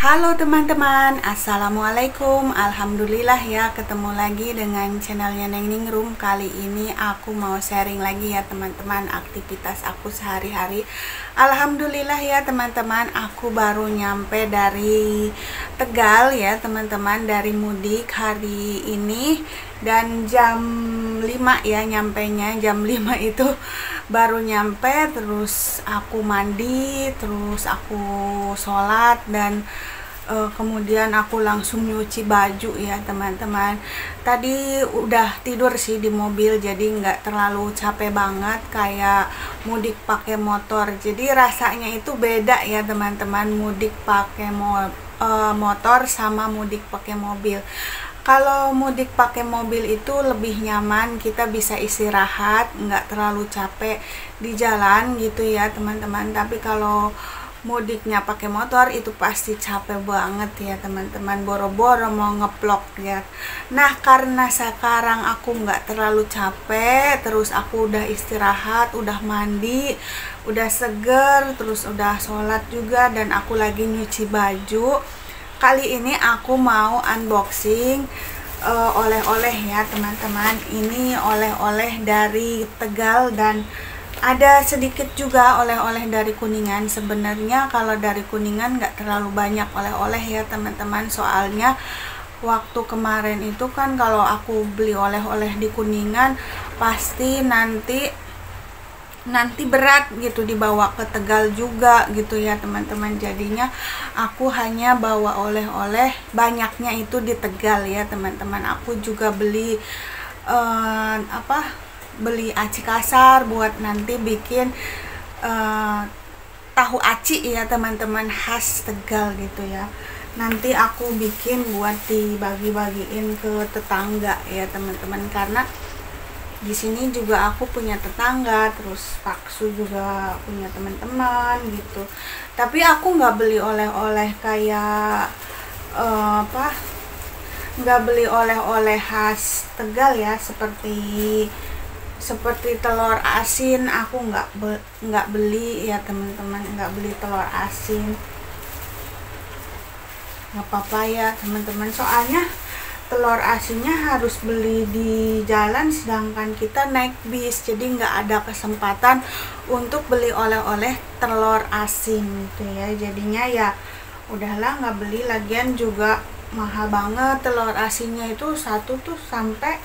Halo teman-teman, assalamualaikum. Alhamdulillah ya, ketemu lagi dengan channelnya Neng Ningrum. Kali ini aku mau sharing lagi ya teman-teman, aktivitas aku sehari-hari. Alhamdulillah ya teman-teman, aku baru nyampe dari Tegal ya teman-teman, dari mudik hari ini. Dan jam 5 ya nyampenya, jam 5 itu baru nyampe. Terus aku mandi, terus aku sholat, dan kemudian aku langsung nyuci baju ya teman-teman. Tadi udah tidur sih di mobil, jadi nggak terlalu capek banget kayak mudik pakai motor. Jadi rasanya itu beda ya teman-teman, mudik pakai motor sama mudik pakai mobil. Kalau mudik pakai mobil itu lebih nyaman, kita bisa istirahat, nggak terlalu capek di jalan gitu ya teman-teman. Tapi kalau mudiknya pakai motor itu pasti capek banget ya teman-teman, boro-boro mau ngeplok ya. Nah, karena sekarang aku nggak terlalu capek, terus aku udah istirahat, udah mandi, udah seger, terus udah sholat juga, dan aku lagi nyuci baju. Kali ini aku mau unboxing oleh-oleh ya teman-teman. Ini oleh-oleh dari Tegal, dan ada sedikit juga oleh-oleh dari Kuningan. Sebenarnya kalau dari Kuningan nggak terlalu banyak oleh-oleh ya teman-teman, soalnya waktu kemarin itu kan kalau aku beli oleh-oleh di Kuningan pasti nanti berat gitu dibawa ke Tegal juga gitu ya teman-teman. Jadinya aku hanya bawa oleh-oleh, banyaknya itu di Tegal ya teman-teman. Aku juga beli beli aci kasar buat nanti bikin tahu aci ya teman-teman, khas Tegal gitu ya. Nanti aku bikin buat dibagi-bagiin ke tetangga ya teman-teman, karena di sini juga aku punya tetangga, terus Paksu juga punya teman-teman gitu. Tapi aku nggak beli oleh-oleh kayak nggak beli oleh-oleh khas Tegal ya, seperti telur asin. Aku nggak beli ya teman-teman, nggak beli telur asin. Nggak apa-apa ya teman-teman, soalnya telur asinnya harus beli di jalan, sedangkan kita naik bis, jadi nggak ada kesempatan untuk beli oleh-oleh telur asin gitu ya. Jadinya ya udahlah nggak beli, lagian juga mahal banget telur asinnya. Itu satu tuh sampai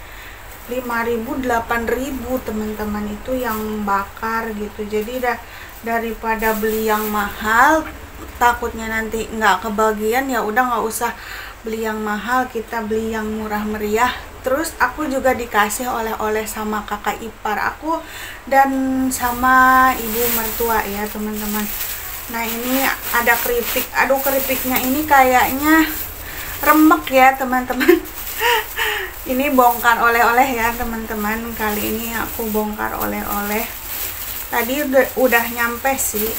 5.000 8.000 teman-teman, itu yang bakar gitu. Jadi daripada beli yang mahal takutnya nanti nggak kebagian, ya udah nggak usah beli yang mahal, kita beli yang murah meriah. Terus aku juga dikasih oleh-oleh sama kakak ipar aku dan sama ibu mertua ya teman-teman. Nah, ini ada keripik. Aduh, keripiknya ini kayaknya remek ya teman-teman. Ini bongkar oleh-oleh ya teman-teman. Kali ini aku bongkar oleh-oleh. Tadi udah nyampe sih.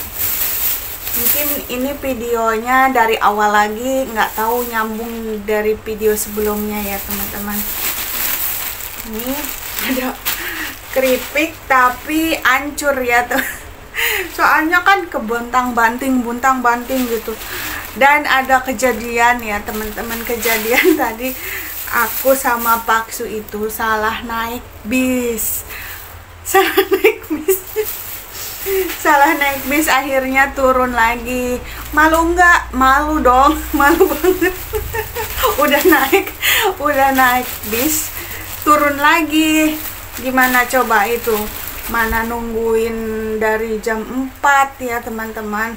Mungkin ini videonya dari awal lagi, nggak tahu nyambung dari video sebelumnya ya teman-teman. Ini ada keripik tapi hancur ya tuh. Soalnya kan kebuntang-banting gitu. Dan ada kejadian ya teman-teman, kejadian tadi aku sama Paksu itu salah naik bis. Salah naik bis, akhirnya turun lagi. Malu nggak? Malu dong, malu banget. udah naik bis, turun lagi. Gimana coba itu? Mana nungguin dari jam 4 ya teman-teman.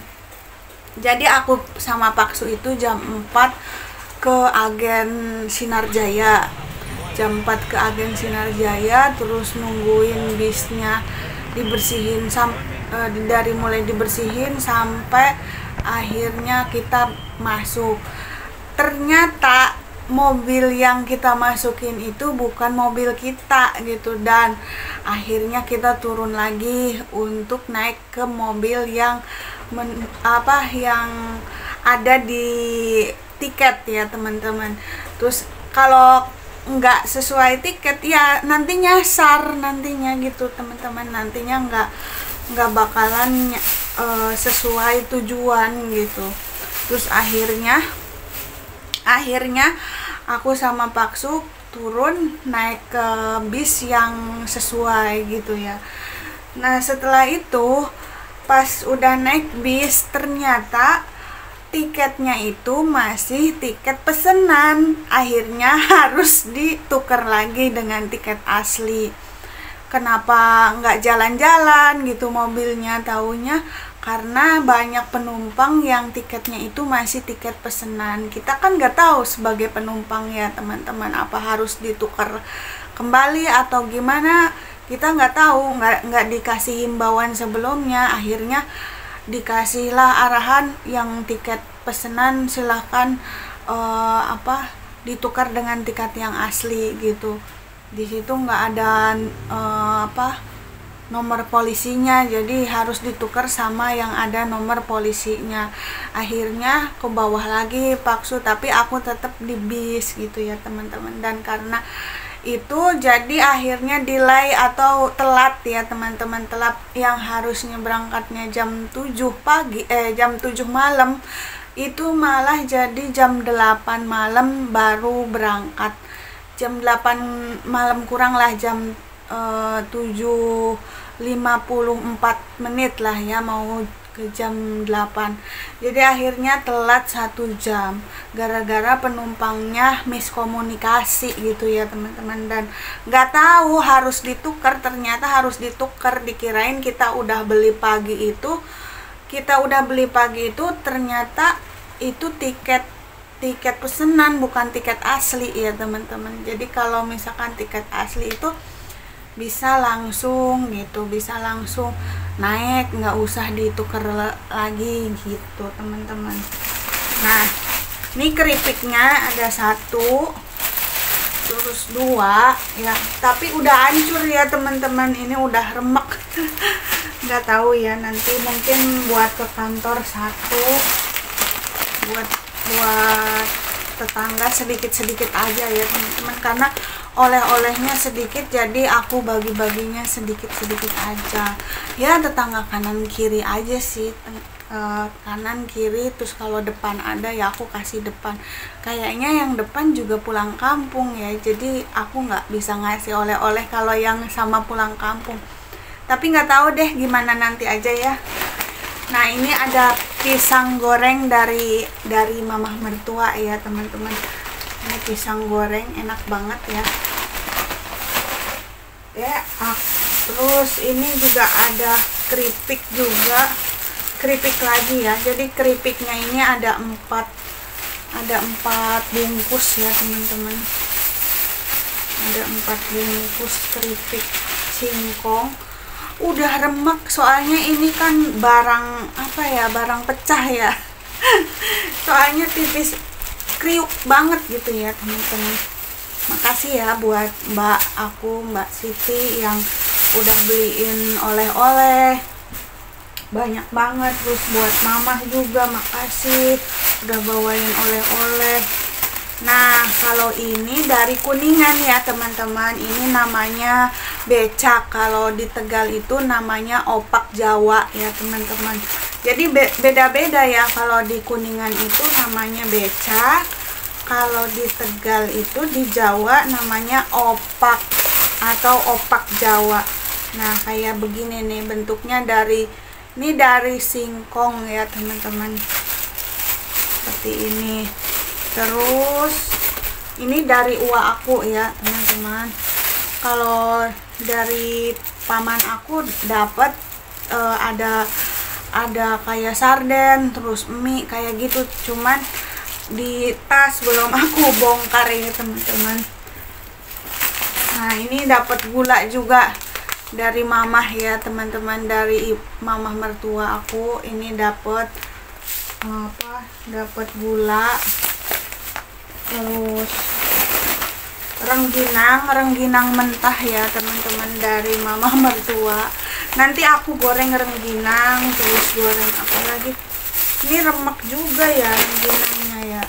Jadi aku sama Paksu itu jam 4 ke Agen Sinar Jaya. Jam 4 ke Agen Sinar Jaya, terus nungguin bisnya dibersihin dari mulai dibersihin sampai akhirnya kita masuk. Ternyata mobil yang kita masukin itu bukan mobil kita gitu, dan akhirnya kita turun lagi untuk naik ke mobil yang yang ada di tiket ya teman-teman. Terus kalau nggak sesuai tiket ya nanti nyasar nantinya gitu teman-teman, nantinya nggak bakalan sesuai tujuan gitu. Terus akhirnya aku sama Paksu turun naik ke bis yang sesuai gitu ya. Nah setelah itu pas udah naik bis ternyata tiketnya itu masih tiket pesanan, akhirnya harus ditukar lagi dengan tiket asli. Kenapa nggak jalan-jalan gitu mobilnya, taunya karena banyak penumpang yang tiketnya itu masih tiket pesanan. Kita kan nggak tahu sebagai penumpang ya teman-teman, apa harus ditukar kembali atau gimana, kita nggak tahu, nggak dikasih himbauan sebelumnya. Akhirnya dikasihlah arahan yang tiket pesanan silahkan ditukar dengan tiket yang asli gitu. Di situ nggak ada nomor polisinya, jadi harus ditukar sama yang ada nomor polisinya. Akhirnya ke bawah lagi Paksu, tapi aku tetap di bis gitu ya teman-teman. Dan karena itu jadi akhirnya delay atau telat ya teman-teman, telat yang harusnya berangkatnya jam 7 pagi jam 7 malam itu malah jadi jam 8 malam baru berangkat. Jam 8 malam kurang lah, jam 7:54 lah ya, mau ke jam 8. Jadi akhirnya telat 1 jam gara-gara penumpangnya miskomunikasi gitu ya teman-teman, dan nggak tahu harus ditukar. Ternyata harus ditukar, dikirain kita udah beli pagi itu ternyata itu tiket pesanan bukan tiket asli ya teman-teman. Jadi kalau misalkan tiket asli itu bisa langsung naik, nggak usah ditukar lagi gitu teman-teman. Nah ini keripiknya ada 1 terus 2 ya, tapi udah hancur ya teman-teman, ini udah remek. Nggak tahu ya, nanti mungkin buat ke kantor 1, buat tetangga sedikit-sedikit aja ya teman-teman, karena oleh-olehnya sedikit jadi aku bagi-baginya sedikit-sedikit aja ya, tetangga kanan kiri aja sih, kanan kiri. Terus kalau depan ada ya aku kasih depan, kayaknya yang depan juga pulang kampung ya, jadi aku nggak bisa ngasih oleh-oleh kalau yang sama pulang kampung, tapi nggak tahu deh gimana, nanti aja ya. Nah ini ada pisang goreng dari mamah mertua ya teman-teman. Ini pisang goreng enak banget ya. Terus ini juga ada keripik juga, keripik lagi ya. Jadi keripiknya ini ada 4 bungkus ya teman-teman. Ada 4 bungkus keripik singkong. Udah remek soalnya ini kan barang pecah ya. Soalnya tipis, kriuk banget gitu ya teman-teman. Makasih ya buat Mbak Siti yang udah beliin oleh-oleh banyak banget. Terus buat mamah juga makasih udah bawain oleh-oleh. Nah kalau ini dari Kuningan ya teman-teman, ini namanya becak. Kalau di Tegal itu namanya opak Jawa ya teman-teman. Jadi beda-beda ya, kalau di Kuningan itu namanya becak, kalau di Tegal itu di Jawa namanya opak atau opak Jawa. Nah kayak begini nih bentuknya, dari singkong ya teman-teman, seperti ini. Terus ini dari uwa aku ya teman-teman. Kalau dari paman aku dapat ada kayak sarden, terus mie kayak gitu, cuman di tas belum aku bongkar ini teman-teman. Nah ini dapat gula juga dari mamah ya teman-teman, dari mamah mertua aku. Ini dapat gula, terus rengginang mentah ya teman-teman dari mamah mertua. Nanti aku goreng rengginang, terus goreng apa lagi, ini remek juga ya rengginangnya ya,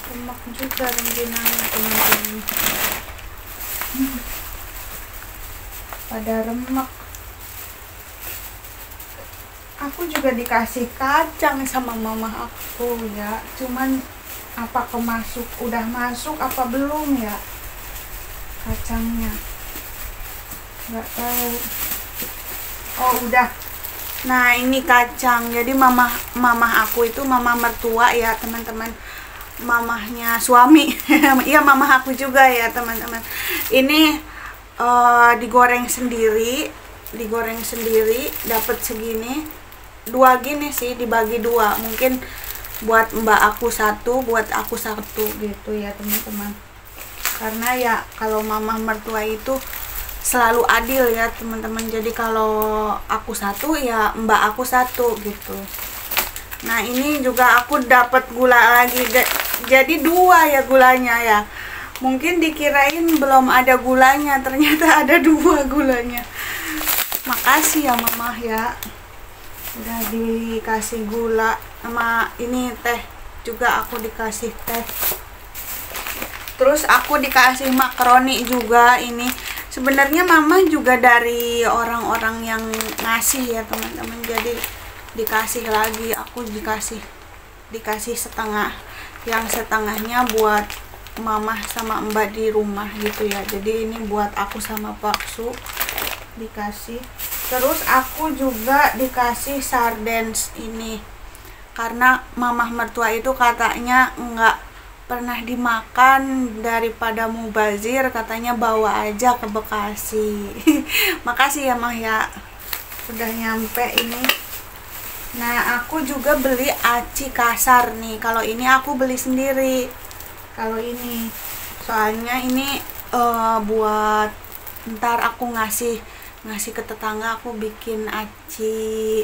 remek juga rengginangnya teman-teman. Pada remek. aku juga dikasih kacang sama mama aku ya, cuman apa udah masuk apa belum ya kacangnya, nggak tahu. Oh udah. Nah ini kacang, jadi mama aku itu mama mertua ya teman-teman, mamahnya suami. Iya mama aku juga ya teman-teman. Ini digoreng sendiri dapat segini, 2 gini sih, dibagi 2, mungkin buat mbak aku 1, buat aku 1 gitu ya teman-teman. Karena ya kalau mama mertua itu selalu adil ya teman-teman, jadi kalau aku 1 ya mbak aku 1 gitu. Nah ini juga aku dapat gula lagi, jadi 2 ya gulanya ya. Mungkin dikirain belum ada gulanya, ternyata ada 2 gulanya. Makasih ya mama ya, udah dikasih gula. Sama ini teh juga aku dikasih teh. Terus aku dikasih makaroni juga. Ini sebenarnya mama juga dari orang-orang yang ngasih ya teman-teman, jadi dikasih lagi. Aku dikasih setengah, yang setengahnya buat mama sama mbak di rumah gitu ya. Jadi ini buat aku sama Paksu dikasih. Terus aku juga dikasih sardens ini, karena mama mertua itu katanya nggak pernah dimakan, daripada mubazir katanya bawa aja ke Bekasi. Makasih ya mah ya, udah nyampe ini. Nah aku juga beli aci kasar nih. Kalau ini aku beli sendiri, kalau ini soalnya ini buat ntar aku ngasih ke tetangga. Aku bikin aci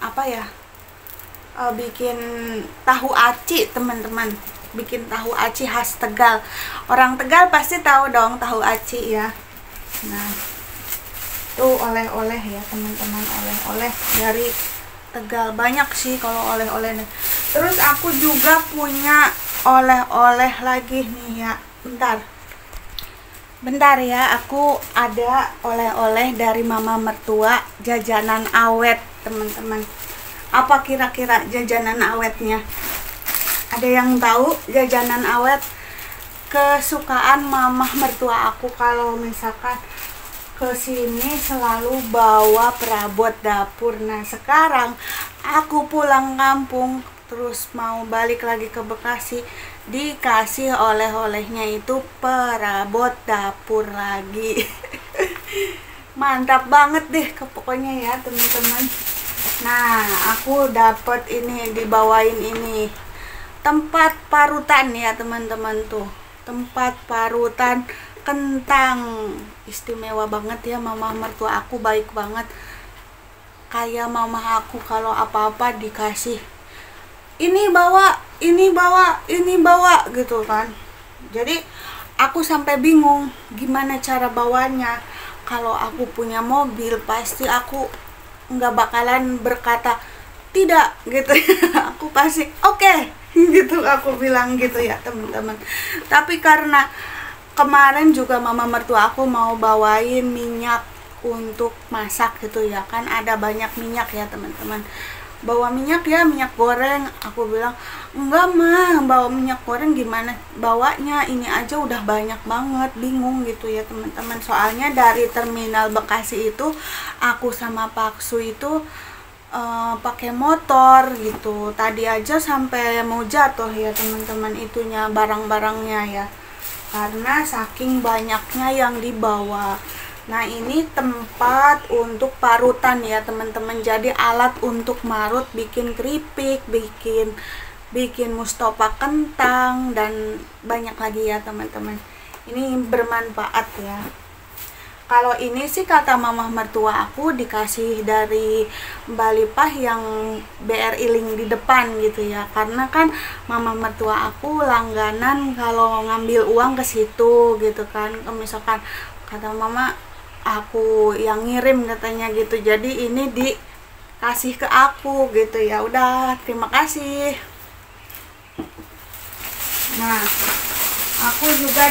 apa ya, bikin tahu aci teman-teman, bikin tahu aci khas Tegal. Orang Tegal pasti tahu dong tahu aci ya. Nah tuh oleh-oleh ya teman-teman, oleh-oleh dari Tegal banyak sih kalau oleh-oleh. Terus aku juga punya oleh-oleh lagi nih ya, bentar ya, aku ada oleh-oleh dari mama mertua, jajanan awet teman-teman. Apa kira-kira jajanan awetnya? Ada yang tahu jajanan awet? Kesukaan mama mertua aku kalau misalkan ke sini selalu bawa perabot dapur. Nah sekarang aku pulang kampung terus mau balik lagi ke Bekasi, dikasih oleh-olehnya itu perabot dapur lagi. Mantap banget deh pokoknya ya teman-teman. Nah aku dapat ini, dibawain ini tempat parutan ya teman-teman, tuh tempat parutan kentang. Istimewa banget ya, mama mertua aku baik banget. Kayak mama aku kalau apa-apa dikasih ini bawa gitu kan. Jadi aku sampai bingung gimana cara bawanya. Kalau aku punya mobil pasti aku nggak bakalan berkata tidak gitu. Aku pasti oke, gitu aku bilang gitu ya teman-teman. Tapi karena kemarin juga mama mertua aku mau bawain minyak untuk masak gitu ya kan, ada banyak minyak ya teman-teman. Bawa minyak ya, minyak goreng. Aku bilang enggak mah, bawa minyak goreng gimana bawanya, ini aja udah banyak banget. Bingung gitu ya teman-teman. Soalnya dari terminal Bekasi itu aku sama Paksu itu pakai motor gitu. Tadi aja sampai mau jatuh ya teman-teman itunya, barang-barangnya ya, karena saking banyaknya yang dibawa. Nah ini tempat untuk parutan ya teman-teman, jadi alat untuk marut, bikin keripik, bikin mustopa kentang, dan banyak lagi ya teman-teman. Ini bermanfaat ya. Kalau ini sih kata mama mertua aku dikasih dari Mbak Lipah yang BRI Link di depan gitu ya. Karena kan mama mertua aku langganan kalau ngambil uang ke situ gitu kan. Misalkan kata mama aku yang ngirim katanya gitu. Jadi ini dikasih ke aku gitu ya. Udah, terima kasih. Nah, aku juga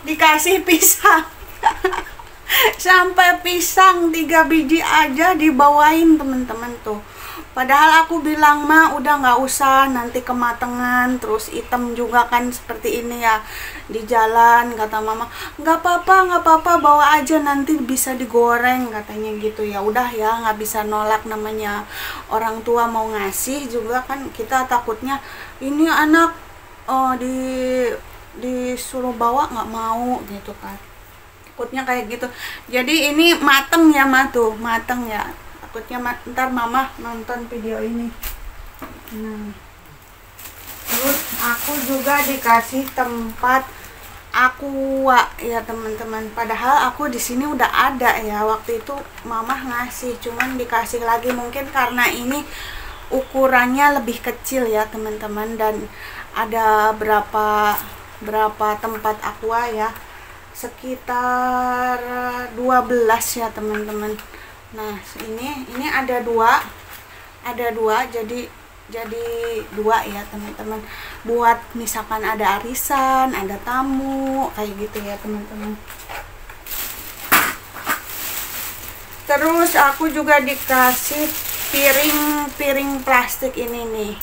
dikasih pisang. Sampai pisang 3 biji aja dibawain teman-teman tuh. Padahal aku bilang, "Ma, udah nggak usah, nanti kematangan, terus hitam juga kan seperti ini ya di jalan," kata mama. Nggak apa-apa, bawa aja, nanti bisa digoreng," katanya gitu. Ya udah ya, nggak bisa nolak, namanya orang tua mau ngasih juga kan, kita takutnya ini anak disuruh bawa nggak mau gitu kan, takutnya kayak gitu. Jadi ini mateng ya, Ma, tuh mateng ya, takutnya ntar mama nonton video ini. Terus aku juga dikasih tempat aqua ya teman-teman, padahal aku di sini udah ada ya, waktu itu mama ngasih, cuman dikasih lagi, mungkin karena ini ukurannya lebih kecil ya teman-teman, dan ada berapa tempat aqua ya, sekitar 12 ya teman-teman. Nah ini ada dua, jadi dua ya teman-teman, buat misalkan ada arisan, ada tamu kayak gitu ya teman-teman. Terus aku juga dikasih piring plastik ini nih,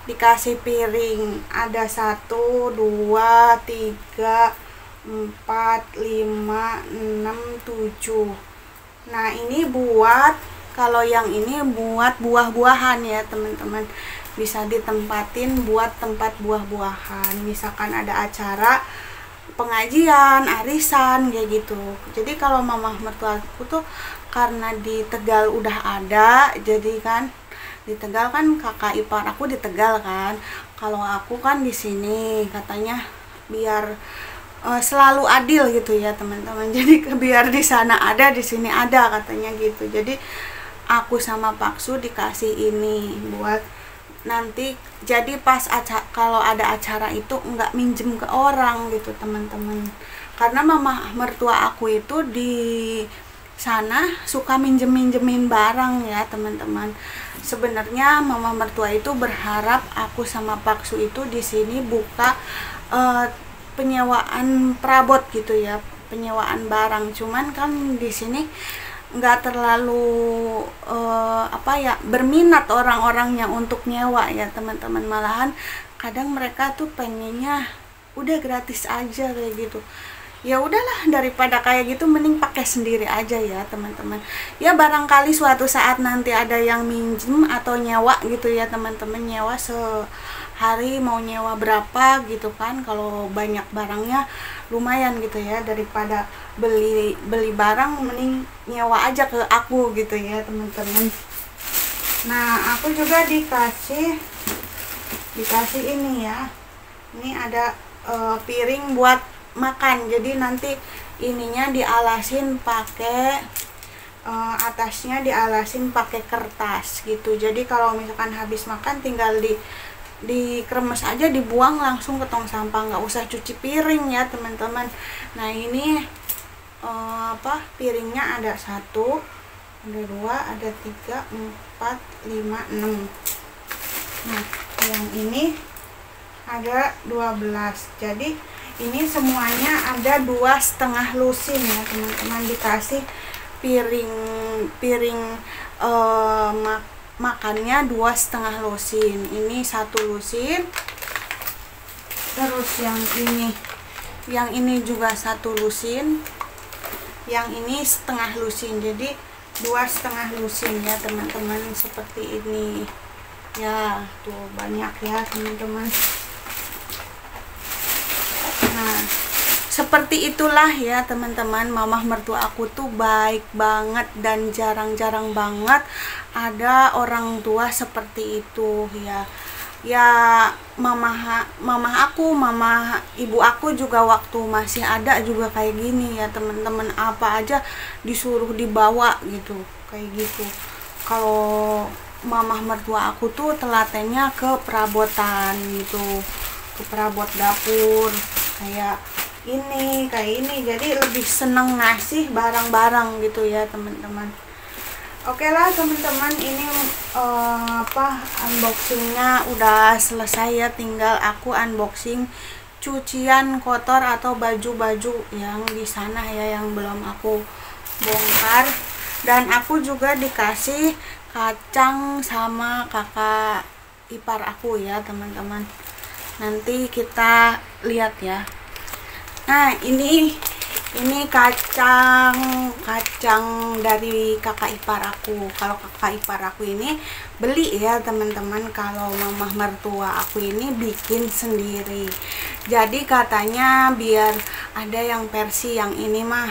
dikasih piring, ada 1, 2, 3, 4, 5, 6, 7. Nah ini buat, kalau yang ini buat buah-buahan ya teman-teman, bisa ditempatin buat tempat buah-buahan, misalkan ada acara pengajian, arisan kayak gitu. Jadi kalau mama mertua aku tuh karena di Tegal udah ada, jadi kan di Tegal kan kakak ipar aku di Tegal kan, kalau aku kan di sini, katanya biar selalu adil gitu ya teman-teman. Jadi biar di sana ada, di sini ada, katanya gitu. Jadi aku sama Pak Su dikasih ini buat nanti, jadi pas kalau ada acara itu nggak minjem ke orang gitu teman-teman, karena mama mertua aku itu di sana suka minjemin barang ya teman-teman. Sebenarnya mama mertua itu berharap aku sama Pak Su itu di sini buka penyewaan perabot gitu ya, penyewaan barang, cuman kan di sini nggak terlalu berminat orang-orangnya untuk nyewa ya teman-teman. Malahan kadang mereka tuh pengennya udah gratis aja kayak gitu. Ya udahlah, daripada kayak gitu mending pakai sendiri aja ya teman-teman. Ya barangkali suatu saat nanti ada yang minjem atau nyewa gitu ya teman-teman, nyewa sehari mau nyewa berapa gitu kan, kalau banyak barangnya lumayan gitu ya, daripada beli barang mending nyewa aja ke aku gitu ya teman-teman. Nah aku juga dikasih ini ya, ini ada piring buat makan, jadi nanti ininya dialasin pakai atasnya dialasin pakai kertas gitu. Jadi kalau misalkan habis makan tinggal dikremes aja, dibuang langsung ke tong sampah, nggak usah cuci piring ya teman-teman. Nah ini piringnya ada 1, ada 2, ada 3, 4, 5, 6. Nah yang ini ada 12, jadi ini semuanya ada 2,5 lusin ya teman-teman. Dikasih piring makannya 2,5 lusin, ini 1 lusin. Terus yang ini juga 1 lusin, yang ini setengah lusin, jadi 2,5 lusin ya teman-teman, seperti ini ya. Tuh banyak ya teman-teman. Nah seperti itulah ya teman-teman, mama mertua aku tuh baik banget, dan jarang-jarang banget ada orang tua seperti itu ya. Ya mama ibu aku juga waktu masih ada juga kayak gini ya teman-teman, apa aja disuruh dibawa gitu kayak gitu. Kalau mama mertua aku tuh telatennya ke perabotan gitu, ke perabot dapur kayak ini, jadi lebih seneng ngasih barang-barang gitu ya teman-teman. Oke lah teman-teman, ini unboxingnya udah selesai ya, tinggal aku unboxing cucian kotor atau baju-baju yang di sana ya, yang belum aku bongkar. Dan aku juga dikasih kacang sama kakak ipar aku ya teman-teman. Nanti kita lihat ya. Nah, ini kacang dari kakak ipar aku. Kalau kakak ipar aku ini beli ya teman-teman. Kalau mamah mertua aku ini bikin sendiri. Jadi katanya biar ada yang versi yang ini mah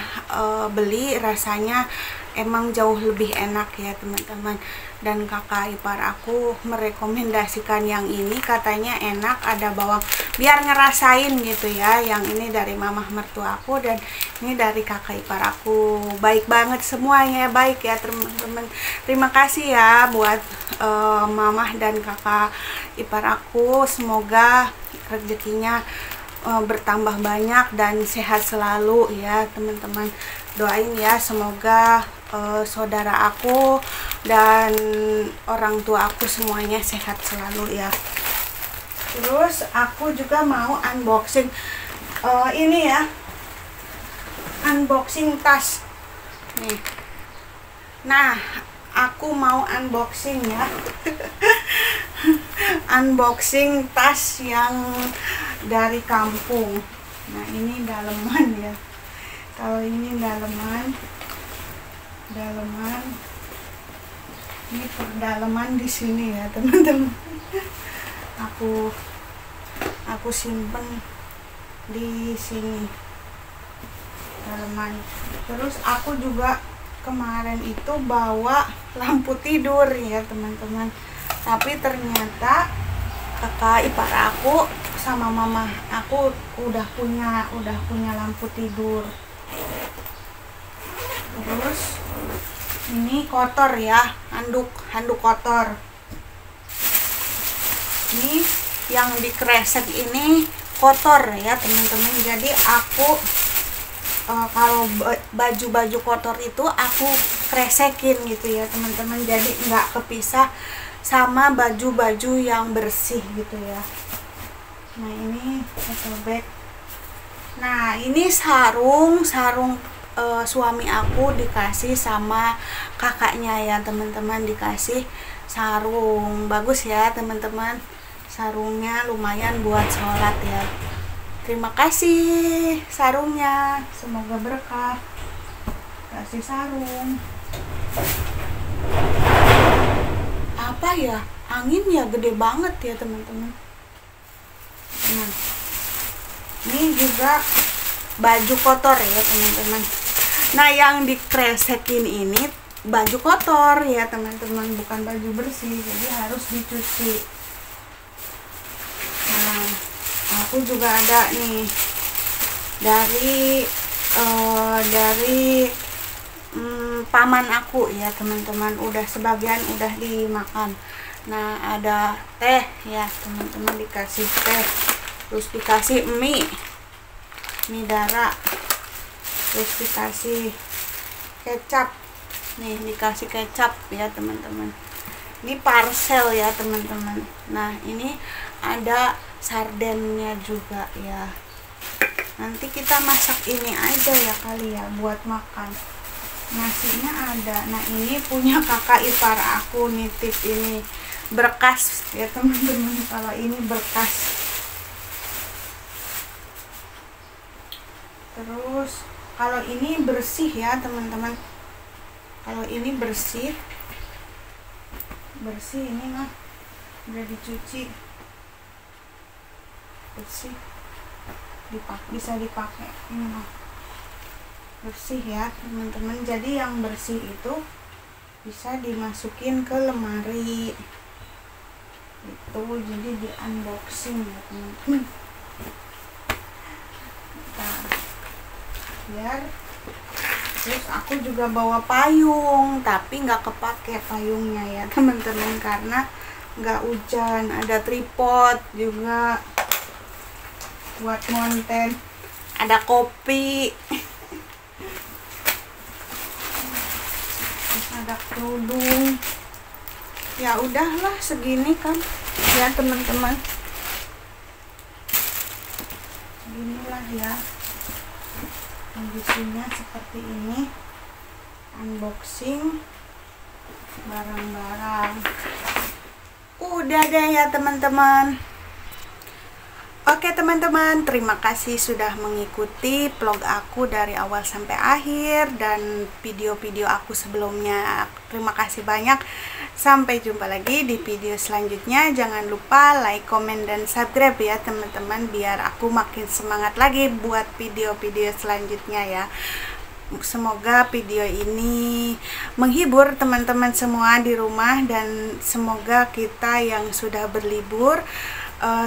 beli rasanya emang jauh lebih enak ya teman-teman. Dan kakak ipar aku merekomendasikan yang ini, katanya enak, ada bawang, biar ngerasain gitu ya. Yang ini dari mamah mertua aku dan ini dari kakak ipar aku. Baik banget semuanya, baik ya teman-teman. Terima kasih ya buat mamah dan kakak ipar aku. Semoga rezekinya bertambah banyak dan sehat selalu ya teman-teman. Doain ya, semoga saudara aku dan orang tua aku semuanya sehat selalu ya. Terus aku juga mau unboxing ini ya, unboxing tas nih. Nah, aku mau unboxing ya unboxing tas yang dari kampung. Nah, ini daleman ya. Kalau ini daleman ini perdalaman di sini ya teman-teman. Aku simpen di sini daleman. Terus aku juga kemarin itu bawa lampu tidur ya teman-teman, tapi ternyata kakak ipar aku sama mama aku udah punya lampu tidur. Terus ini kotor ya, handuk kotor. Ini yang dikresek ini kotor ya teman-teman. Jadi aku kalau baju-baju kotor itu aku kresekin gitu ya teman-teman. Jadi nggak kepisah sama baju-baju yang bersih gitu ya. Nah, ini satu bag. Nah, ini sarung suami aku dikasih sama kakaknya ya teman-teman, dikasih sarung bagus ya teman-teman. Sarungnya lumayan buat sholat ya. Terima kasih sarungnya, semoga berkah. Kasih sarung. Apa ya, angin ya gede banget ya teman-teman. Nah, ini juga baju kotor ya teman-teman. Nah, yang dikresekin ini baju kotor ya teman-teman, bukan baju bersih, jadi harus dicuci. Nah, aku juga ada nih dari paman aku ya teman-teman, udah sebagian udah dimakan. Nah, ada teh ya teman-teman, dikasih teh, terus dikasih mie dara, terus dikasih kecap nih, dikasih kecap ya teman-teman. Ini parcel ya teman-teman. Nah, ini ada sardennya juga ya. Nanti kita masak ini aja ya kali ya buat makan. Nasinya ada. Nah, ini punya kakak ipar aku, nitip ini, berkas ya teman-teman. Kalau ini berkas. Terus kalau ini bersih ya teman-teman. Kalau ini bersih ini mah udah dicuci, bersih, bisa dipakai. Ini mah bersih ya teman-teman. Jadi yang bersih itu bisa dimasukin ke lemari itu. Jadi di unboxing ya teman-teman. Biar. Terus aku juga bawa payung, tapi nggak kepake payungnya ya teman-teman karena nggak hujan. Ada tripod juga buat konten, ada kopi, terus ada kerudung. Ya udahlah segini kan ya teman-teman, seginilah ya kondisinya seperti ini. unboxing barang-barang. Udah deh ya teman-teman. Oke teman-teman, terima kasih sudah mengikuti vlog aku dari awal sampai akhir dan video-video aku sebelumnya. Terima kasih banyak. Sampai jumpa lagi di video selanjutnya. Jangan lupa like, komen, dan subscribe ya teman-teman, biar aku makin semangat lagi buat video-video selanjutnya ya. Semoga video ini menghibur teman-teman semua di rumah, dan semoga kita yang sudah berlibur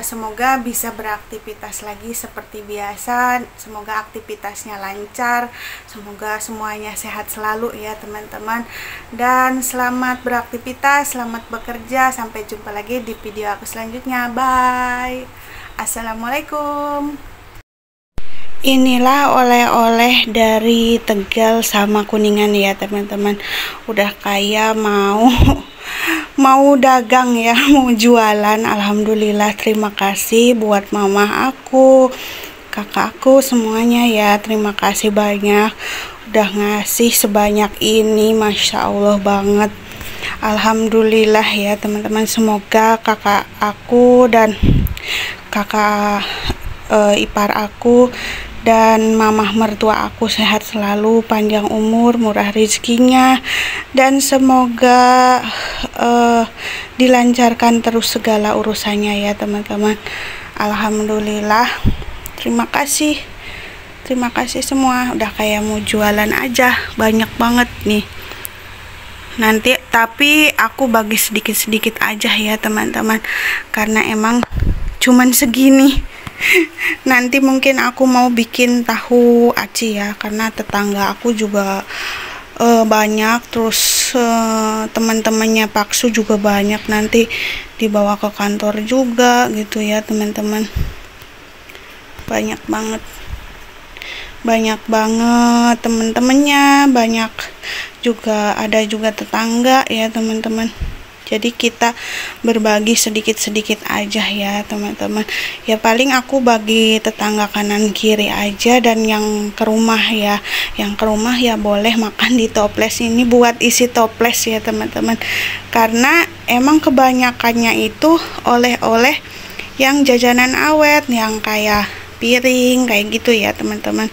semoga bisa beraktivitas lagi seperti biasa. Semoga aktivitasnya lancar, semoga semuanya sehat selalu ya teman-teman, dan selamat beraktivitas, selamat bekerja. Sampai jumpa lagi di video aku selanjutnya. Bye, assalamualaikum. Inilah oleh-oleh dari Tegal sama Kuningan ya teman-teman. Udah kayak mau dagang ya, mau jualan. Alhamdulillah, terima kasih buat mama aku, kakak aku, semuanya ya. Terima kasih banyak udah ngasih sebanyak ini, Masya Allah banget. Alhamdulillah ya teman-teman. Semoga kakak aku dan kakak ipar aku dan mamah mertua aku sehat selalu, panjang umur, murah rezekinya, dan semoga dilancarkan terus segala urusannya ya teman-teman. Alhamdulillah, terima kasih semua. Udah kayak mau jualan aja, banyak banget nih. Nanti tapi aku bagi sedikit-sedikit aja ya teman-teman, karena emang cuman segini. Nanti mungkin aku mau bikin tahu aci ya, karena tetangga aku juga banyak, terus teman-temannya Paksu juga banyak, nanti dibawa ke kantor juga gitu ya teman-teman. Banyak banget teman-temannya, banyak juga, ada juga tetangga ya teman-teman. Jadi kita berbagi sedikit-sedikit aja ya teman-teman. Ya paling aku bagi tetangga kanan kiri aja, dan yang ke rumah ya, boleh makan di toples. Ini buat isi toples ya teman-teman. Karena emang kebanyakannya itu oleh-oleh yang jajanan awet, yang kayak piring kayak gitu ya teman-teman.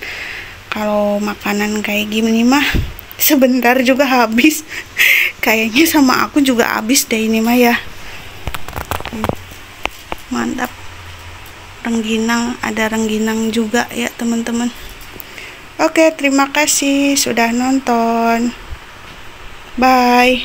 Kalau makanan kayak gini mah sebentar juga habis. Kayaknya sama aku juga habis deh ini mah ya. Mantap. Rengginang, ada rengginang juga ya teman-teman. Oke, terima kasih sudah nonton. Bye.